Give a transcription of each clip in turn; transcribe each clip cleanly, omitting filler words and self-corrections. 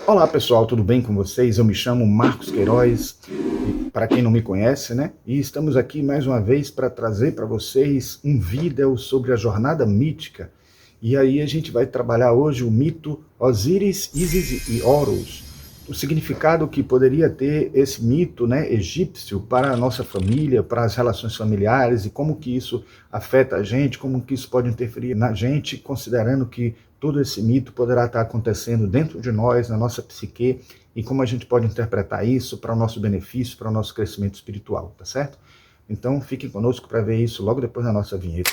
Olá pessoal, tudo bem com vocês? Eu me chamo Marcos Queiroz, para quem não me conhece, né? E estamos aqui mais uma vez para trazer para vocês um vídeo sobre a jornada mítica. E aí a gente vai trabalhar hoje o mito Osíris, Ísis e Horus, o significado que poderia ter esse mito, né, egípcio para a nossa família, para as relações familiares e como que isso afeta a gente, como que isso pode interferir na gente, considerando que todo esse mito poderá estar acontecendo dentro de nós, na nossa psique, e como a gente pode interpretar isso para o nosso benefício, para o nosso crescimento espiritual, tá certo? Então fiquem conosco para ver isso logo depois da nossa vinheta.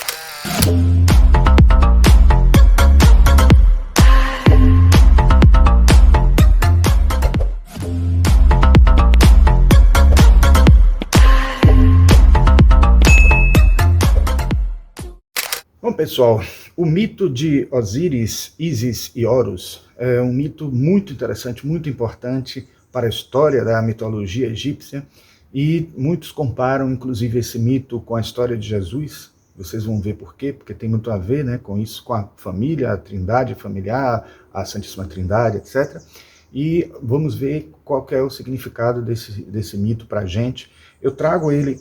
Bom, pessoal, o mito de Osíris, Ísis e Horus é um mito muito interessante, muito importante para a história da mitologia egípcia, e muitos comparam, inclusive, esse mito com a história de Jesus. Vocês vão ver por quê, porque tem muito a ver, né, com isso, com a família, a trindade familiar, a Santíssima Trindade, etc. E vamos ver qual que é o significado desse mito para a gente. Eu trago ele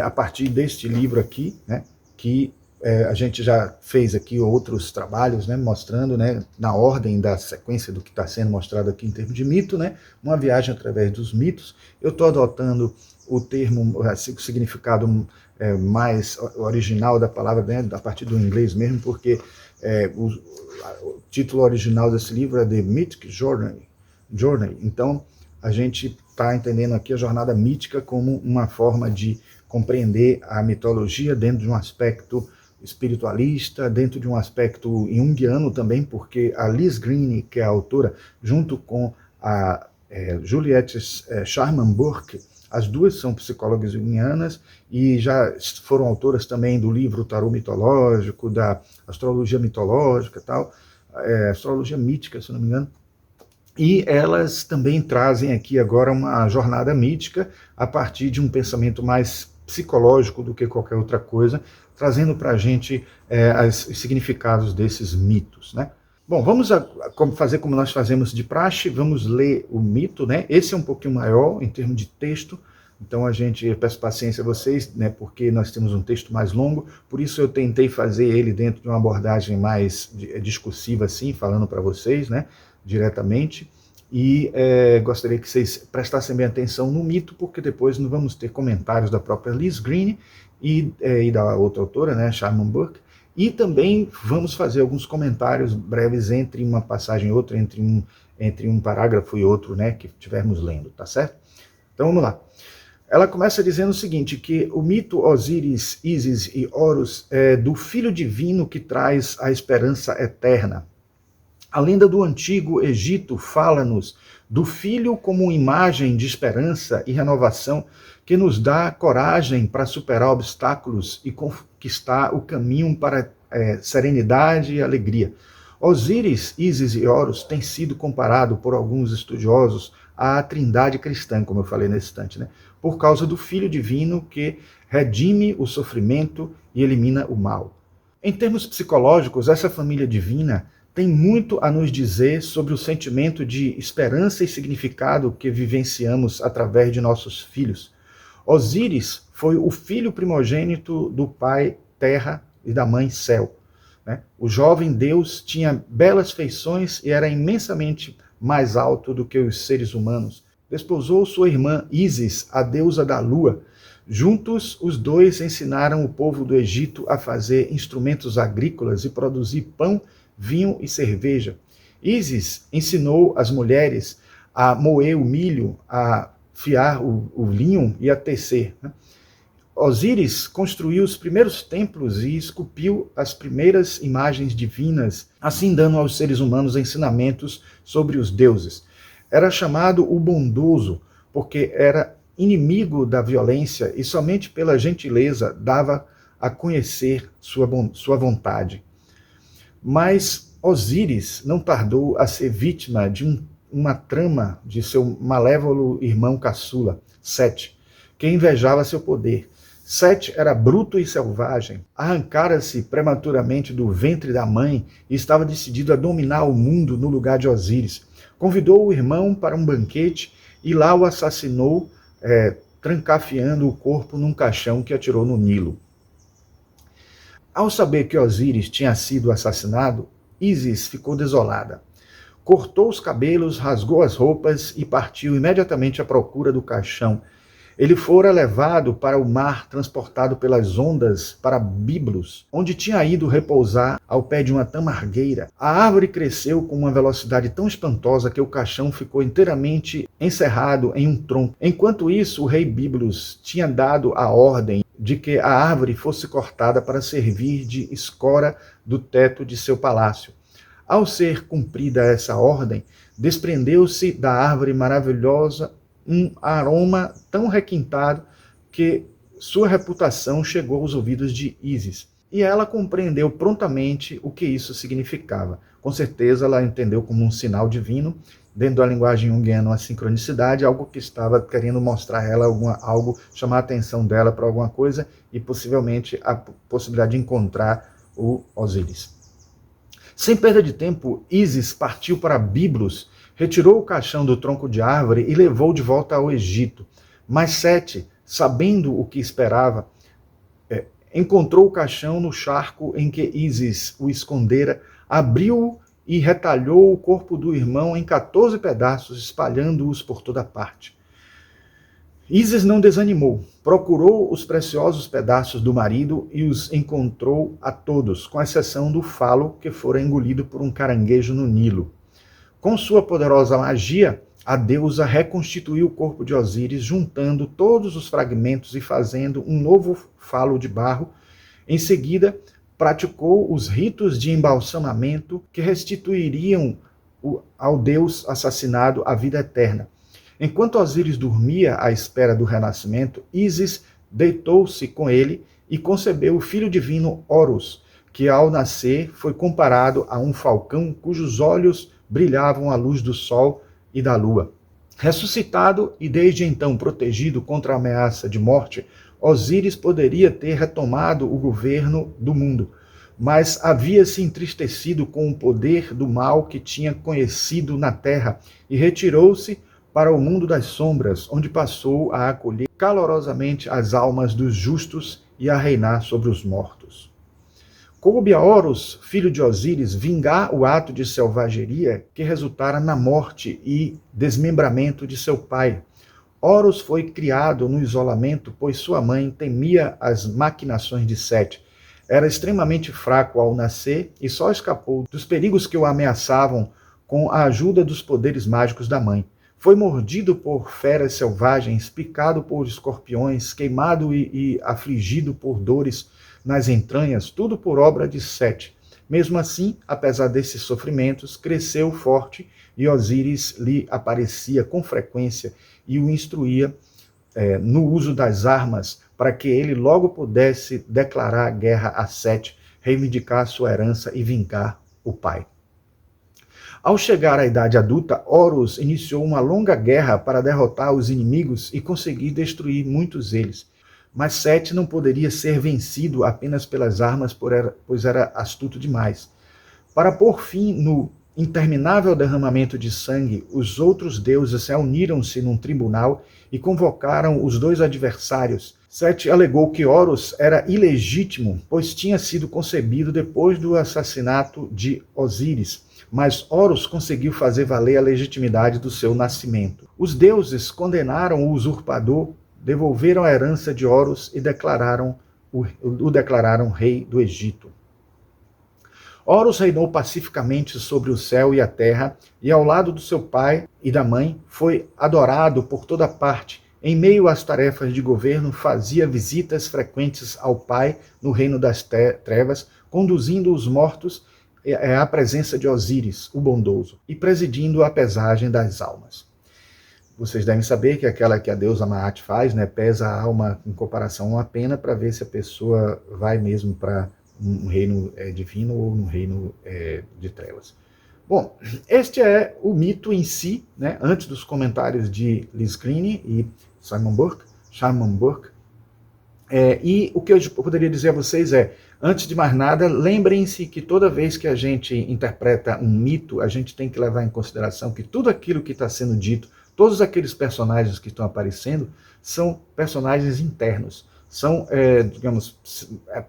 a partir deste livro aqui, né, que a gente já fez aqui outros trabalhos, né, mostrando, né, na ordem da sequência do que está sendo mostrado aqui em termos de mito, né, uma viagem através dos mitos. Eu estou adotando o termo, o significado mais original da palavra, né, a partir do inglês mesmo, porque o título original desse livro é The Mythic Journey. Então, a gente está entendendo aqui a jornada mítica como uma forma de compreender a mitologia dentro de um aspecto espiritualista, dentro de um aspecto junguiano também, porque a Liz Greene, que é a autora, junto com a Juliette Sharman Burke, as duas são psicólogas junguianas e já foram autoras também do livro Tarô Mitológico, da Astrologia Mitológica e tal, Astrologia Mítica, se não me engano. E elas também trazem aqui agora uma jornada mítica a partir de um pensamento mais psicológico do que qualquer outra coisa, trazendo para a gente os significados desses mitos, né? Bom, vamos fazer como nós fazemos de praxe, vamos ler o mito, né? Esse é um pouquinho maior em termos de texto, então eu peço paciência a vocês, né, porque nós temos um texto mais longo, por isso eu tentei fazer ele dentro de uma abordagem mais discursiva, assim, falando para vocês, né, diretamente. E gostaria que vocês prestassem bem atenção no mito, porque depois nós vamos ter comentários da própria Liz Greene e da outra autora, né, Sharman Burke, e também vamos fazer alguns comentários breves entre uma passagem e outra, entre um parágrafo e outro, né, que estivermos lendo, tá certo? Então vamos lá. Ela começa dizendo o seguinte, que o mito Osíris, Ísis e Horus é do filho divino que traz a esperança eterna. A lenda do antigo Egito fala-nos do filho como imagem de esperança e renovação que nos dá coragem para superar obstáculos e conquistar o caminho para serenidade e alegria. Osíris, Ísis e Horus têm sido comparado por alguns estudiosos à trindade cristã, como eu falei nesse instante, né? Por causa do Filho Divino que redime o sofrimento e elimina o mal. Em termos psicológicos, essa família divina tem muito a nos dizer sobre o sentimento de esperança e significado que vivenciamos através de nossos filhos. Osíris foi o filho primogênito do pai Terra e da mãe Céu, né? O jovem Deus tinha belas feições e era imensamente mais alto do que os seres humanos. Desposou sua irmã Ísis, a deusa da lua. Juntos, os dois ensinaram o povo do Egito a fazer instrumentos agrícolas e produzir pão, vinho e cerveja. Ísis ensinou as mulheres a moer o milho, a fiar o linho e a tecer, né? Osíris construiu os primeiros templos e esculpiu as primeiras imagens divinas, assim dando aos seres humanos ensinamentos sobre os deuses. Era chamado o bondoso, porque era inimigo da violência e somente pela gentileza dava a conhecer sua vontade. Mas Osíris não tardou a ser vítima de uma trama de seu malévolo irmão caçula, Sete, que invejava seu poder. Sete era bruto e selvagem, arrancara-se prematuramente do ventre da mãe e estava decidido a dominar o mundo no lugar de Osíris. convidou o irmão para um banquete e lá o assassinou, trancafiando o corpo num caixão que atirou no Nilo. Ao saber que Osíris tinha sido assassinado, Ísis ficou desolada. Cortou os cabelos, rasgou as roupas e partiu imediatamente à procura do caixão. Ele fora levado para o mar, transportado pelas ondas para Biblos, onde tinha ido repousar ao pé de uma tamargueira. A árvore cresceu com uma velocidade tão espantosa que o caixão ficou inteiramente encerrado em um tronco. Enquanto isso, o rei Biblos tinha dado a ordem de que a árvore fosse cortada para servir de escora do teto de seu palácio. Ao ser cumprida essa ordem, desprendeu-se da árvore maravilhosa um aroma tão requintado que sua reputação chegou aos ouvidos de Ísis. E ela compreendeu prontamente o que isso significava. Com certeza ela entendeu como um sinal divino, dentro da linguagem junguiana, uma sincronicidade, algo que estava querendo mostrar a ela algo, chamar a atenção dela para alguma coisa e possivelmente a possibilidade de encontrar o Osíris. Sem perda de tempo, Ísis partiu para Biblos, retirou o caixão do tronco de árvore e levou de volta ao Egito. Mas Sete, sabendo o que esperava, encontrou o caixão no charco em que Ísis o escondera, abriu-o e retalhou o corpo do irmão em 14 pedaços, espalhando-os por toda parte. Ísis não desanimou, procurou os preciosos pedaços do marido e os encontrou a todos, com exceção do falo que fora engolido por um caranguejo no Nilo. Com sua poderosa magia, a deusa reconstituiu o corpo de Osíris, juntando todos os fragmentos e fazendo um novo falo de barro. Em seguida, praticou os ritos de embalsamamento que restituiriam ao deus assassinado a vida eterna. Enquanto Osíris dormia à espera do renascimento, Ísis deitou-se com ele e concebeu o filho divino Horus, que ao nascer foi comparado a um falcão cujos olhos brilhavam à luz do sol e da lua. Ressuscitado e desde então protegido contra a ameaça de morte, Osíris poderia ter retomado o governo do mundo, mas havia se entristecido com o poder do mal que tinha conhecido na terra e retirou-se para o mundo das sombras, onde passou a acolher calorosamente as almas dos justos e a reinar sobre os mortos. Coube a Horus, filho de Osíris, vingar o ato de selvageria que resultara na morte e desmembramento de seu pai. Horus foi criado no isolamento, pois sua mãe temia as maquinações de Sete. Era extremamente fraco ao nascer e só escapou dos perigos que o ameaçavam com a ajuda dos poderes mágicos da mãe. Foi mordido por feras selvagens, picado por escorpiões, queimado e afligido por dores nas entranhas, tudo por obra de Sete. Mesmo assim, apesar desses sofrimentos, cresceu forte e Osíris lhe aparecia com frequência e o instruía no uso das armas para que ele logo pudesse declarar guerra a Sete, reivindicar sua herança e vingar o pai. Ao chegar à idade adulta, Horus iniciou uma longa guerra para derrotar os inimigos e conseguir destruir muitos deles. Mas Sete não poderia ser vencido apenas pelas armas, pois era astuto demais. Para pôr fim no interminável derramamento de sangue, os outros deuses reuniram-se num tribunal e convocaram os dois adversários. Sete alegou que Horus era ilegítimo, pois tinha sido concebido depois do assassinato de Osíris. Mas Horus conseguiu fazer valer a legitimidade do seu nascimento. Os deuses condenaram o usurpador, devolveram a herança de Horus e o declararam rei do Egito. Horus reinou pacificamente sobre o céu e a terra, e ao lado do seu pai e da mãe foi adorado por toda parte. Em meio às tarefas de governo, fazia visitas frequentes ao pai no reino das trevas, conduzindo os mortos à presença de Osíris, o bondoso, e presidindo a pesagem das almas. Vocês devem saber que aquela que a deusa Maat faz, né, pesa a alma em comparação a uma pena para ver se a pessoa vai mesmo para um reino divino ou um reino de trevas. Bom, este é o mito em si, né, antes dos comentários de Liz Greene e Simon Burke. E o que eu poderia dizer a vocês é, Antes de mais nada, lembrem-se que toda vez que a gente interpreta um mito, a gente tem que levar em consideração que tudo aquilo que está sendo dito, todos aqueles personagens que estão aparecendo, são personagens internos, são, digamos,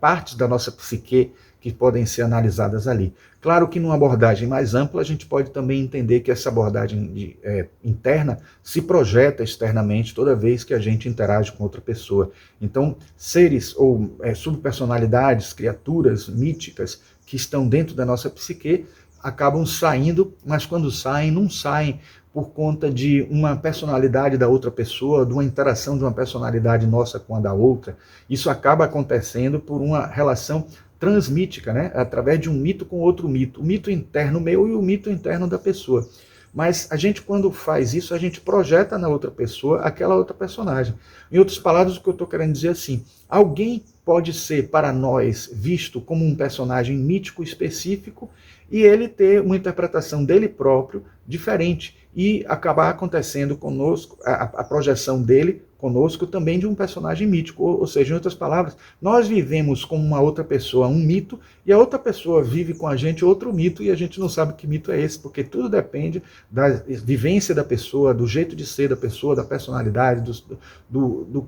partes da nossa psique que podem ser analisadas ali. Claro que numa abordagem mais ampla, a gente pode também entender que essa abordagem interna se projeta externamente toda vez que a gente interage com outra pessoa. Então, seres ou subpersonalidades, criaturas míticas que estão dentro da nossa psique, acabam saindo, mas quando saem, não saem por conta de uma personalidade da outra pessoa, de uma interação de uma personalidade nossa com a da outra. Isso acaba acontecendo por uma relação transmítica, né? Através de um mito com outro mito. O mito interno meu e o mito interno da pessoa. Mas a gente, quando faz isso, a gente projeta na outra pessoa aquela outra personagem. Em outras palavras, o que eu estou querendo dizer é assim, alguém pode ser, para nós, visto como um personagem mítico específico e ele ter uma interpretação dele próprio diferente e acabar acontecendo conosco, a projeção dele conosco também de um personagem mítico. Ou seja, em outras palavras, nós vivemos com uma outra pessoa um mito e a outra pessoa vive com a gente outro mito e a gente não sabe que mito é esse, porque tudo depende da vivência da pessoa, do jeito de ser da pessoa, da personalidade,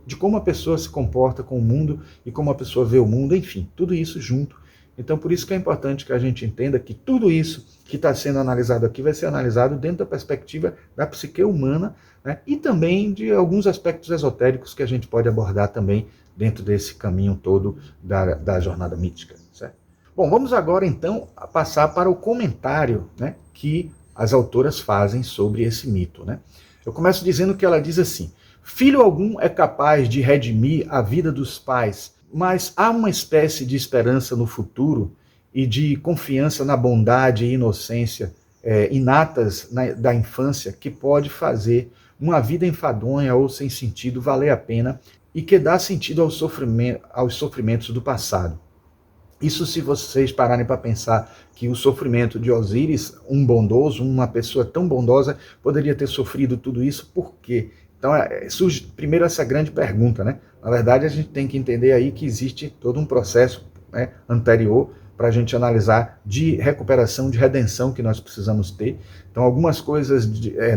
de como a pessoa se comporta com o mundo e como a pessoa vê o mundo, enfim, tudo isso junto. Então, por isso que é importante que a gente entenda que tudo isso que está sendo analisado aqui vai ser analisado dentro da perspectiva da psique humana, né, e também de alguns aspectos esotéricos que a gente pode abordar também dentro desse caminho todo da jornada mítica. Certo? Bom, vamos agora então passar para o comentário, né, que as autoras fazem sobre esse mito. Né? Eu começo dizendo que ela diz assim: filho algum é capaz de redimir a vida dos pais, mas há uma espécie de esperança no futuro e de confiança na bondade e inocência inatas da infância que pode fazer uma vida enfadonha ou sem sentido valer a pena e que dá sentido aos sofrimentos do passado. Isso se vocês pararem para pensar que o sofrimento de Osíris, um bondoso, uma pessoa tão bondosa, poderia ter sofrido tudo isso, por quê? Então surge primeiro essa grande pergunta, né? Na verdade, a gente tem que entender aí que existe todo um processo, né, anterior para a gente analisar de recuperação, de redenção que nós precisamos ter. Então, algumas coisas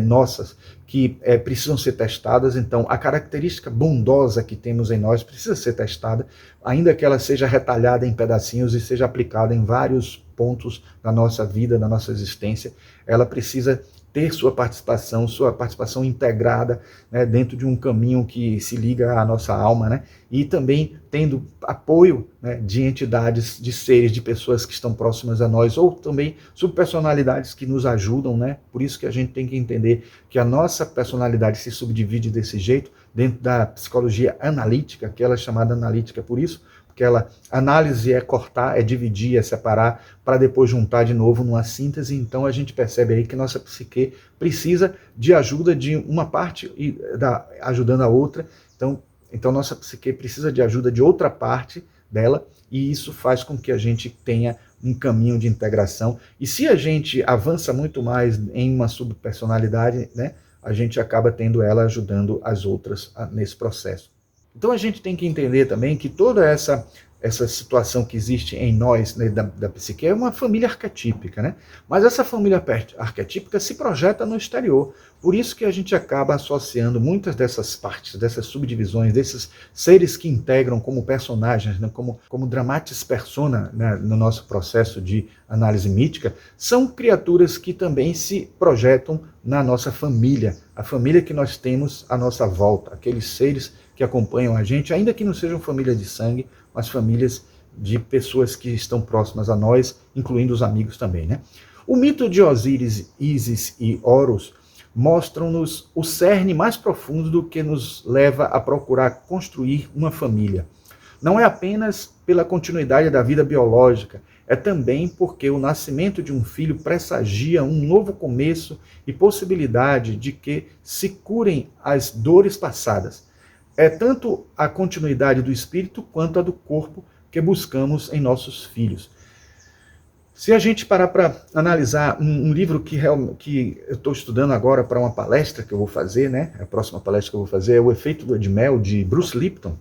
nossas que precisam ser testadas. Então, a característica bondosa que temos em nós precisa ser testada, ainda que ela seja retalhada em pedacinhos e seja aplicada em vários pontos da nossa vida, da nossa existência. Ela precisa ter sua participação integrada, né, dentro de um caminho que se liga à nossa alma, né, e também tendo apoio, né, de entidades, de seres, de pessoas que estão próximas a nós, ou também subpersonalidades que nos ajudam, né. Por isso que a gente tem que entender que a nossa personalidade se subdivide desse jeito, dentro da psicologia analítica, que ela é chamada analítica por isso, porque análise é cortar, é dividir, é separar, para depois juntar de novo numa síntese. Então a gente percebe aí que nossa psique precisa de ajuda de uma parte ajudando a outra. Então nossa psique precisa de ajuda de outra parte dela, e isso faz com que a gente tenha um caminho de integração. E se a gente avança muito mais em uma subpersonalidade, né, a gente acaba tendo ela ajudando as outras nesse processo. Então a gente tem que entender também que toda essa situação que existe em nós, né, da psique, é uma família arquetípica, né? Mas essa família arquetípica se projeta no exterior. Por isso que a gente acaba associando muitas dessas partes, dessas subdivisões, desses seres que integram como personagens, né, como dramatis persona, né, no nosso processo de análise mítica, são criaturas que também se projetam na nossa família, a família que nós temos à nossa volta, aqueles seres que acompanham a gente, ainda que não sejam famílias de sangue, mas famílias de pessoas que estão próximas a nós, incluindo os amigos também, né? O mito de Osíris, Ísis e Horus mostram-nos o cerne mais profundo do que nos leva a procurar construir uma família. Não é apenas pela continuidade da vida biológica, é também porque o nascimento de um filho pressagia um novo começo e possibilidade de que se curem as dores passadas. É tanto a continuidade do espírito quanto a do corpo que buscamos em nossos filhos. Se a gente parar para analisar um livro que eu estou estudando agora para uma palestra que eu vou fazer, né? A próxima palestra que eu vou fazer é O Efeito Lua de Mel, de Bruce Lipton.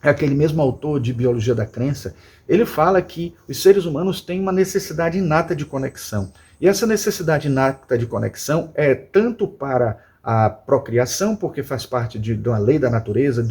é aquele mesmo autor de Biologia da Crença, ele fala que os seres humanos têm uma necessidade inata de conexão. E essa necessidade inata de conexão é tanto para a procriação, porque faz parte de uma lei da natureza,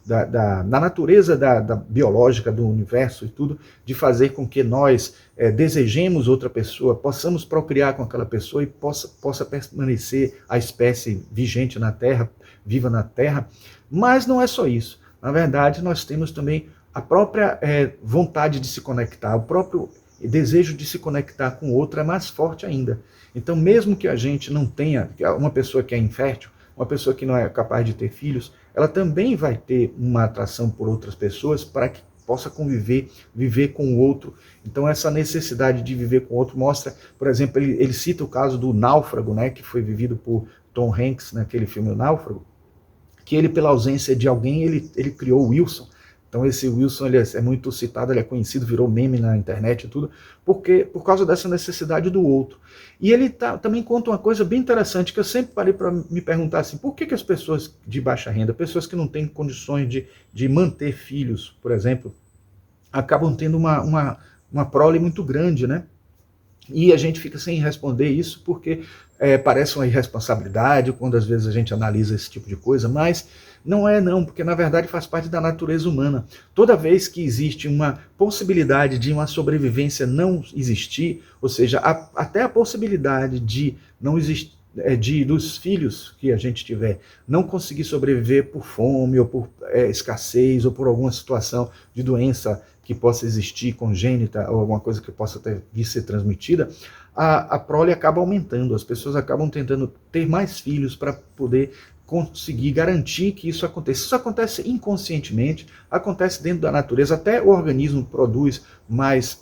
da natureza da biológica do universo e tudo, de fazer com que nós desejemos outra pessoa, possamos procriar com aquela pessoa e possa permanecer a espécie vigente na Terra, viva na Terra. Mas não é só isso. Na verdade, nós temos também a própria vontade de se conectar, o próprio desejo de se conectar com outro é mais forte ainda. Então, mesmo que a gente não tenha, uma pessoa que é infértil, uma pessoa que não é capaz de ter filhos, ela também vai ter uma atração por outras pessoas para que possa conviver, viver com o outro. Então, essa necessidade de viver com o outro mostra, por exemplo, ele cita o caso do náufrago, né, que foi vivido por Tom Hanks naquele filme O Náufrago, que ele, pela ausência de alguém, ele criou o Wilson. Então esse Wilson ele é muito citado, ele é conhecido, virou meme na internet e tudo, por causa dessa necessidade do outro. E ele também conta uma coisa bem interessante, que eu sempre parei para me perguntar assim, por que as pessoas de baixa renda, pessoas que não têm condições de manter filhos, por exemplo, acabam tendo uma prole muito grande, né? E a gente fica sem responder isso porque parece uma irresponsabilidade quando às vezes a gente analisa esse tipo de coisa, mas não é não, porque na verdade faz parte da natureza humana. Toda vez que existe uma possibilidade de uma sobrevivência não existir, ou seja, até a possibilidade de não existir, dos filhos que a gente tiver não conseguir sobreviver por fome ou por escassez ou por alguma situação de doença que possa existir congênita ou alguma coisa que possa vir ser transmitida, a prole acaba aumentando, as pessoas acabam tentando ter mais filhos para poder conseguir garantir que isso aconteça. Isso acontece inconscientemente, acontece dentro da natureza, até o organismo produz mais,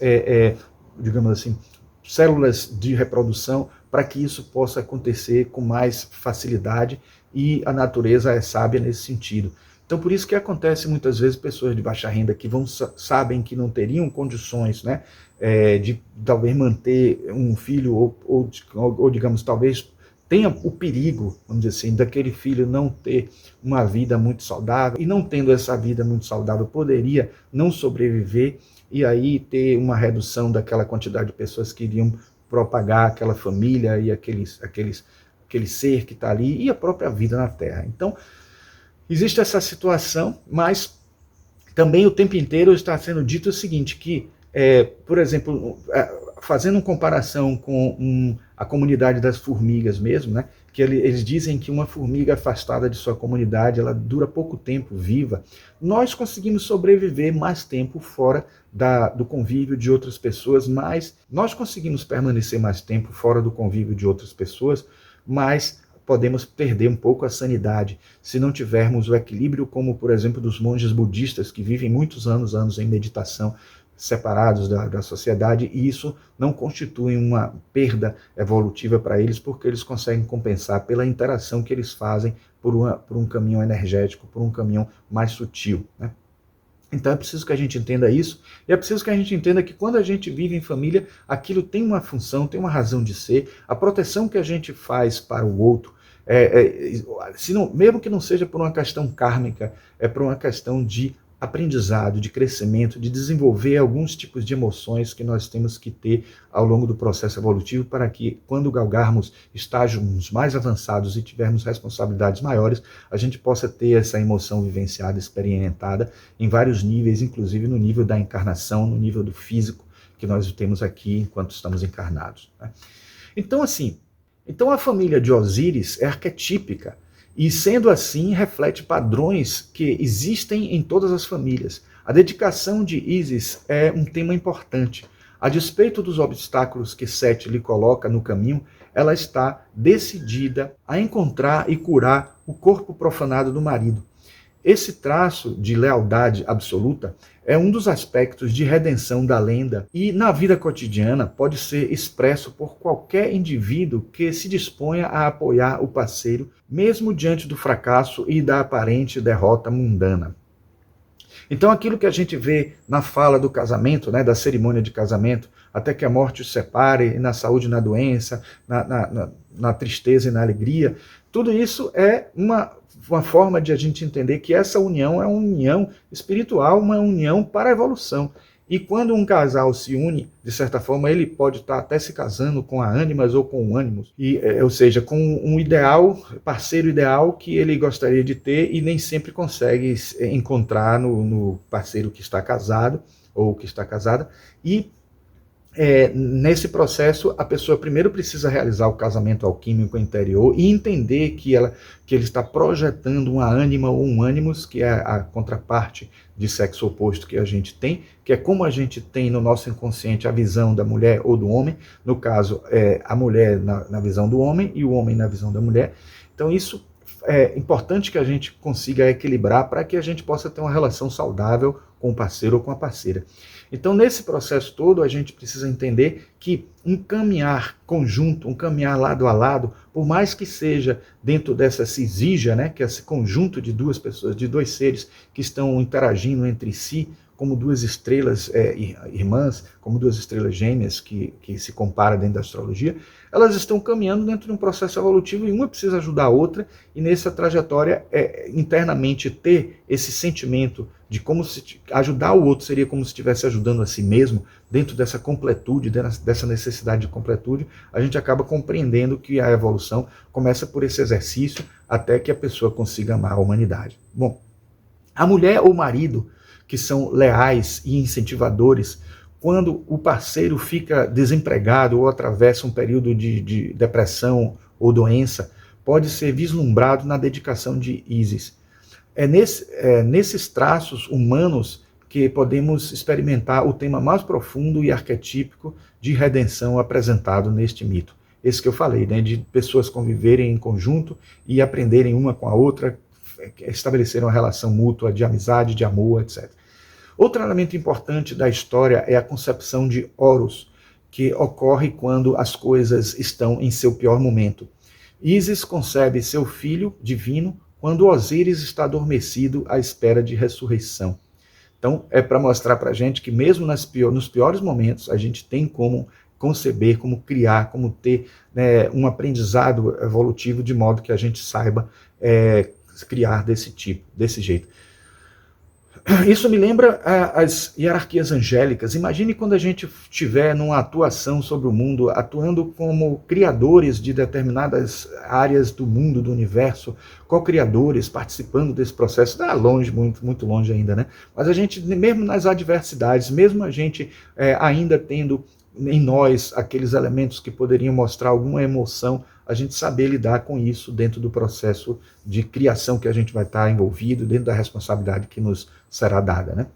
digamos assim, células de reprodução para que isso possa acontecer com mais facilidade, e a natureza é sábia nesse sentido. Então, por isso que acontece muitas vezes pessoas de baixa renda que sabem que não teriam condições, né, de talvez manter um filho ou digamos, talvez tenha o perigo, vamos dizer assim, daquele filho não ter uma vida muito saudável, e não tendo essa vida muito saudável poderia não sobreviver, e aí ter uma redução daquela quantidade de pessoas que iriam propagar aquela família e aquele ser que está ali, e a própria vida na Terra. Então, existe essa situação, mas também o tempo inteiro está sendo dito o seguinte, que, por exemplo, fazendo comparação com a comunidade das formigas mesmo, né, que eles dizem que uma formiga afastada de sua comunidade, ela dura pouco tempo viva. Nós conseguimos sobreviver mais tempo fora do convívio de outras pessoas, mas nós conseguimos permanecer mais tempo fora do convívio de outras pessoas, mas podemos perder um pouco a sanidade se não tivermos o equilíbrio, como, por exemplo, dos monges budistas que vivem muitos anos em meditação, separados da sociedade, e isso não constitui uma perda evolutiva para eles, porque eles conseguem compensar pela interação que eles fazem por um caminho energético, por um caminho mais sutil, né? Então é preciso que a gente entenda isso, e é preciso que a gente entenda que quando a gente vive em família, aquilo tem uma função, tem uma razão de ser, a proteção que a gente faz para o outro, mesmo que não seja por uma questão kármica, é por uma questão de aprendizado, de crescimento, de desenvolver alguns tipos de emoções que nós temos que ter ao longo do processo evolutivo, para que, quando galgarmos estágios mais avançados e tivermos responsabilidades maiores, a gente possa ter essa emoção vivenciada, experimentada em vários níveis, inclusive no nível da encarnação, no nível do físico que nós temos aqui enquanto estamos encarnados, né? Então, a família de Osíris é arquetípica, e, sendo assim, reflete padrões que existem em todas as famílias. A dedicação de Ísis é um tema importante. A despeito dos obstáculos que Sete lhe coloca no caminho, ela está decidida a encontrar e curar o corpo profanado do marido. Esse traço de lealdade absoluta é um dos aspectos de redenção da lenda, e na vida cotidiana pode ser expresso por qualquer indivíduo que se disponha a apoiar o parceiro, mesmo diante do fracasso e da aparente derrota mundana. Então, aquilo que a gente vê na fala do casamento, né, da cerimônia de casamento, até que a morte os separe, na saúde e na doença, na tristeza e na alegria, Tudo isso é uma forma de a gente entender que essa união é uma união espiritual, uma união para a evolução. E quando um casal se une, de certa forma, ele pode estar até se casando com a ânimas ou com o ânimos, ou seja, com um ideal, parceiro ideal que ele gostaria de ter e nem sempre consegue encontrar no parceiro que está casado ou que está casada. E nesse processo, a pessoa primeiro precisa realizar o casamento alquímico interior e entender que ele está projetando uma ânima ou um ânimos, que é a contraparte de sexo oposto que a gente tem, que é como a gente tem no nosso inconsciente a visão da mulher ou do homem, no caso, a mulher na visão do homem e o homem na visão da mulher. Então isso é importante que a gente consiga equilibrar para que a gente possa ter uma relação saudável com o parceiro ou com a parceira. Então, nesse processo todo, a gente precisa entender que um caminhar conjunto, um caminhar lado a lado, por mais que seja dentro dessa cisígia, né, que é esse conjunto de duas pessoas, de dois seres que estão interagindo entre si, como duas estrelas irmãs, como duas estrelas gêmeas que se compara dentro da astrologia, elas estão caminhando dentro de um processo evolutivo e uma precisa ajudar a outra, e nessa trajetória, internamente ter esse sentimento de como se ajudar o outro seria como se estivesse ajudando a si mesmo, dentro dessa completude, dessa necessidade de completude, a gente acaba compreendendo que a evolução começa por esse exercício até que a pessoa consiga amar a humanidade. Bom, a mulher ou o marido que são leais e incentivadores, quando o parceiro fica desempregado ou atravessa um período de depressão ou doença, pode ser vislumbrado na dedicação de Ísis. Nesses traços humanos que podemos experimentar o tema mais profundo e arquetípico de redenção apresentado neste mito. Esse que eu falei, né, de pessoas conviverem em conjunto e aprenderem uma com a outra, estabelecer uma relação mútua de amizade, de amor, etc. Outro elemento importante da história é a concepção de Horus, que ocorre quando as coisas estão em seu pior momento. Ísis concebe seu filho divino quando Osíris está adormecido à espera de ressurreição. Então, é para mostrar para a gente que mesmo nos piores momentos, a gente tem como conceber, como criar, como ter, né, um aprendizado evolutivo de modo que a gente saiba criar desse jeito. Isso me lembra as hierarquias angélicas. Imagine quando a gente estiver numa atuação sobre o mundo, atuando como criadores de determinadas áreas do mundo, do universo, co-criadores, participando desse processo. Está longe, muito, muito longe ainda, né? Mas a gente, mesmo nas adversidades, mesmo a gente ainda tendo em nós aqueles elementos que poderiam mostrar alguma emoção, a gente saber lidar com isso dentro do processo de criação que a gente vai estar envolvido, dentro da responsabilidade que nos será dada, né?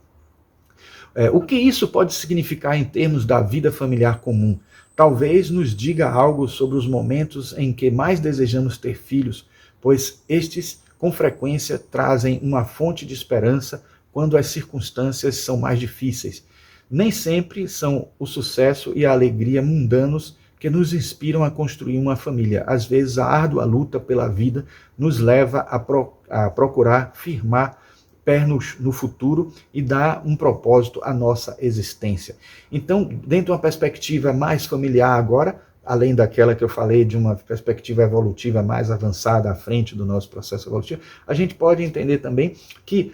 O que isso pode significar em termos da vida familiar comum? Talvez nos diga algo sobre os momentos em que mais desejamos ter filhos, pois estes, com frequência, trazem uma fonte de esperança quando as circunstâncias são mais difíceis. Nem sempre são o sucesso e a alegria mundanos que nos inspiram a construir uma família. Às vezes, a árdua luta pela vida nos leva a procurar firmar pé no futuro e dar um propósito à nossa existência. Então, dentro de uma perspectiva mais familiar agora, além daquela que eu falei de uma perspectiva evolutiva mais avançada à frente do nosso processo evolutivo, a gente pode entender também que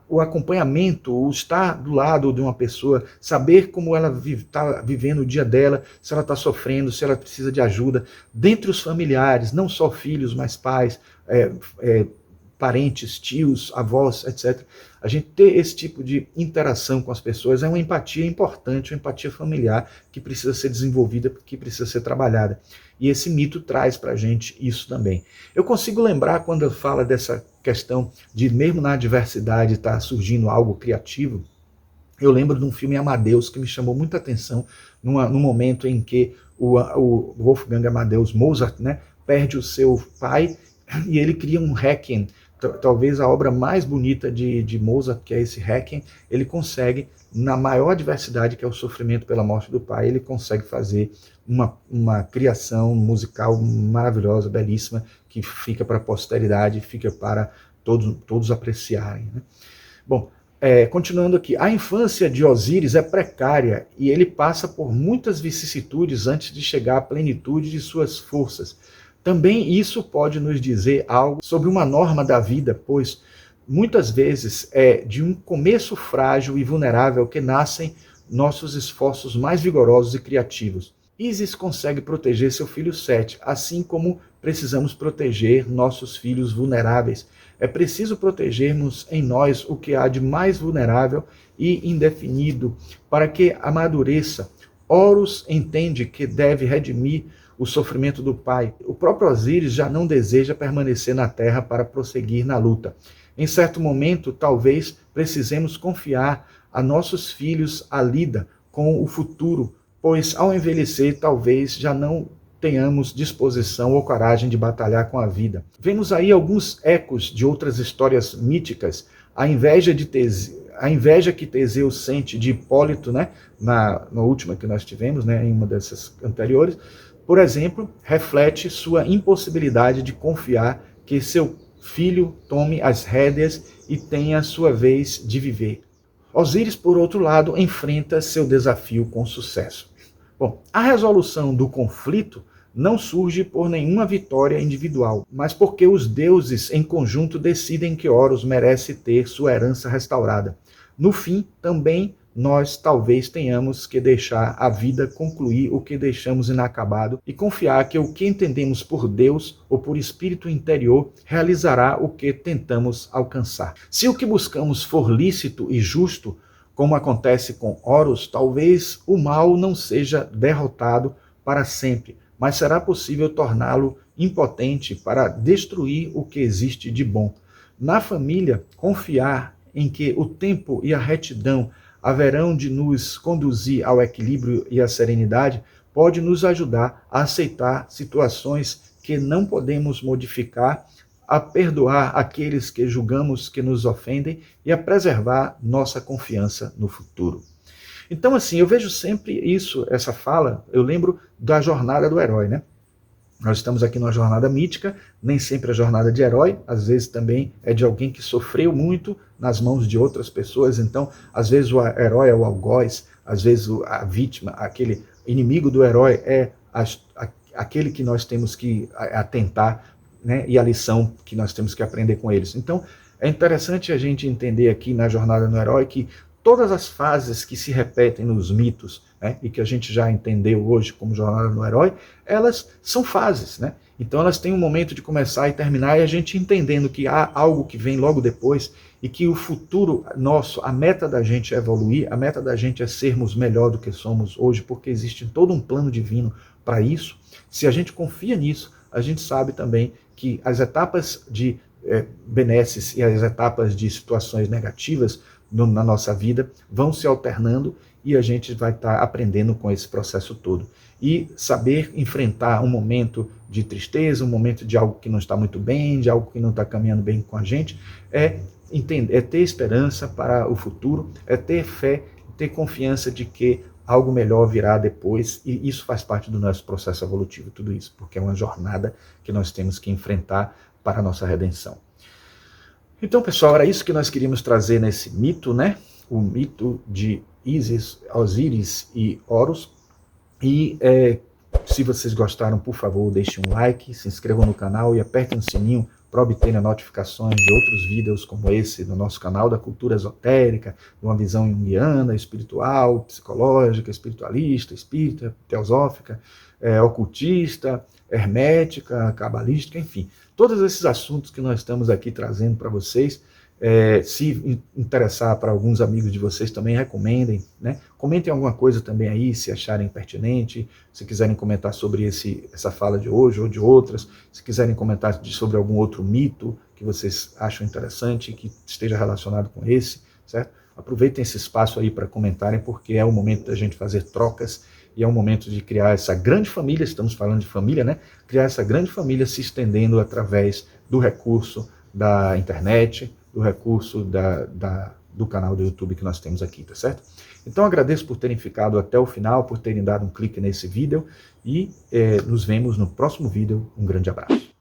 o acompanhamento, o estar do lado de uma pessoa, saber como ela está vivendo o dia dela, se ela está sofrendo, se ela precisa de ajuda, dentre os familiares, não só filhos, mas pais, parentes, tios, avós, etc. A gente ter esse tipo de interação com as pessoas é uma empatia importante, uma empatia familiar que precisa ser desenvolvida, que precisa ser trabalhada. E esse mito traz para a gente isso também. Eu consigo lembrar quando eu falo dessa questão de mesmo na adversidade estar surgindo algo criativo, eu lembro de um filme Amadeus que me chamou muita atenção num momento em que o Wolfgang Amadeus Mozart, né, perde o seu pai e ele cria um Requiem. Talvez a obra mais bonita de Mozart, que é esse Requiem, ele consegue, na maior adversidade, que é o sofrimento pela morte do pai, ele consegue fazer uma criação musical maravilhosa, belíssima, que fica para a posteridade, fica para todos apreciarem, né? Bom, continuando aqui, a infância de Osíris é precária e ele passa por muitas vicissitudes antes de chegar à plenitude de suas forças. Também isso pode nos dizer algo sobre uma norma da vida, pois muitas vezes é de um começo frágil e vulnerável que nascem nossos esforços mais vigorosos e criativos. Ísis consegue proteger seu filho Sete, assim como precisamos proteger nossos filhos vulneráveis. É preciso protegermos em nós o que há de mais vulnerável e indefinido para que amadureça. Horus entende que deve redimir o sofrimento do pai. O próprio Osíris já não deseja permanecer na terra para prosseguir na luta. Em certo momento, talvez precisemos confiar a nossos filhos a lida com o futuro, pois ao envelhecer talvez já não tenhamos disposição ou coragem de batalhar com a vida. Vemos aí alguns ecos de outras histórias míticas. A inveja que Teseu sente de Hipólito, né, na última que nós tivemos, né, em uma dessas anteriores, por exemplo, reflete sua impossibilidade de confiar que seu filho tome as rédeas e tenha a sua vez de viver. Osíris, por outro lado, enfrenta seu desafio com sucesso. Bom, a resolução do conflito não surge por nenhuma vitória individual, mas porque os deuses em conjunto decidem que Horus merece ter sua herança restaurada. No fim, também nós talvez tenhamos que deixar a vida concluir o que deixamos inacabado e confiar que o que entendemos por Deus ou por espírito interior realizará o que tentamos alcançar. Se o que buscamos for lícito e justo, como acontece com Horus, talvez o mal não seja derrotado para sempre, mas será possível torná-lo impotente para destruir o que existe de bom. Na família, confiar em que o tempo e a retidão haverão de nos conduzir ao equilíbrio e à serenidade, pode nos ajudar a aceitar situações que não podemos modificar, a perdoar aqueles que julgamos que nos ofendem e a preservar nossa confiança no futuro. Então, assim, eu vejo sempre isso, essa fala, eu lembro da jornada do herói, né? Nós estamos aqui numa jornada mítica, nem sempre a jornada de herói, às vezes também é de alguém que sofreu muito nas mãos de outras pessoas, então às vezes o herói é o algoz, às vezes a vítima, aquele inimigo do herói é aquele que nós temos que atentar, né, e a lição que nós temos que aprender com eles. Então é interessante a gente entender aqui na jornada do herói que todas as fases que se repetem nos mitos, né, e que a gente já entendeu hoje como jornada do herói, elas são fases, né? Então elas têm um momento de começar e terminar, e a gente entendendo que há algo que vem logo depois, e que o futuro nosso, a meta da gente é evoluir, a meta da gente é sermos melhor do que somos hoje, porque existe todo um plano divino para isso. Se a gente confia nisso, a gente sabe também que as etapas de benesses e as etapas de situações negativas na nossa vida vão se alternando e a gente vai estar aprendendo com esse processo todo. E saber enfrentar um momento de tristeza, um momento de algo que não está muito bem, de algo que não está caminhando bem com a gente, é ter esperança para o futuro, é ter fé, ter confiança de que algo melhor virá depois, e isso faz parte do nosso processo evolutivo, tudo isso, porque é uma jornada que nós temos que enfrentar para a nossa redenção. Então, pessoal, era isso que nós queríamos trazer nesse mito, né? O mito de Ísis, Osíris e Horus. E se vocês gostaram, por favor, deixem um like, se inscrevam no canal e apertem o sininho para obter notificações de outros vídeos como esse no nosso canal da cultura esotérica, de uma visão junguiana, espiritual, psicológica, espiritualista, espírita, teosófica, ocultista, hermética, cabalística, enfim. Todos esses assuntos que nós estamos aqui trazendo para vocês, se interessar para alguns amigos de vocês também, recomendem, né? Comentem alguma coisa também aí, se acharem pertinente, se quiserem comentar sobre essa fala de hoje ou de outras, se quiserem comentar sobre algum outro mito que vocês acham interessante, que esteja relacionado com esse, certo? Aproveitem esse espaço aí para comentarem, porque é o momento da gente fazer trocas e é o momento de criar essa grande família, estamos falando de família, né? Criar essa grande família se estendendo através do recurso da internet, do recurso do canal do YouTube que nós temos aqui, tá certo? Então agradeço por terem ficado até o final, por terem dado um clique nesse vídeo e nos vemos no próximo vídeo. Um grande abraço.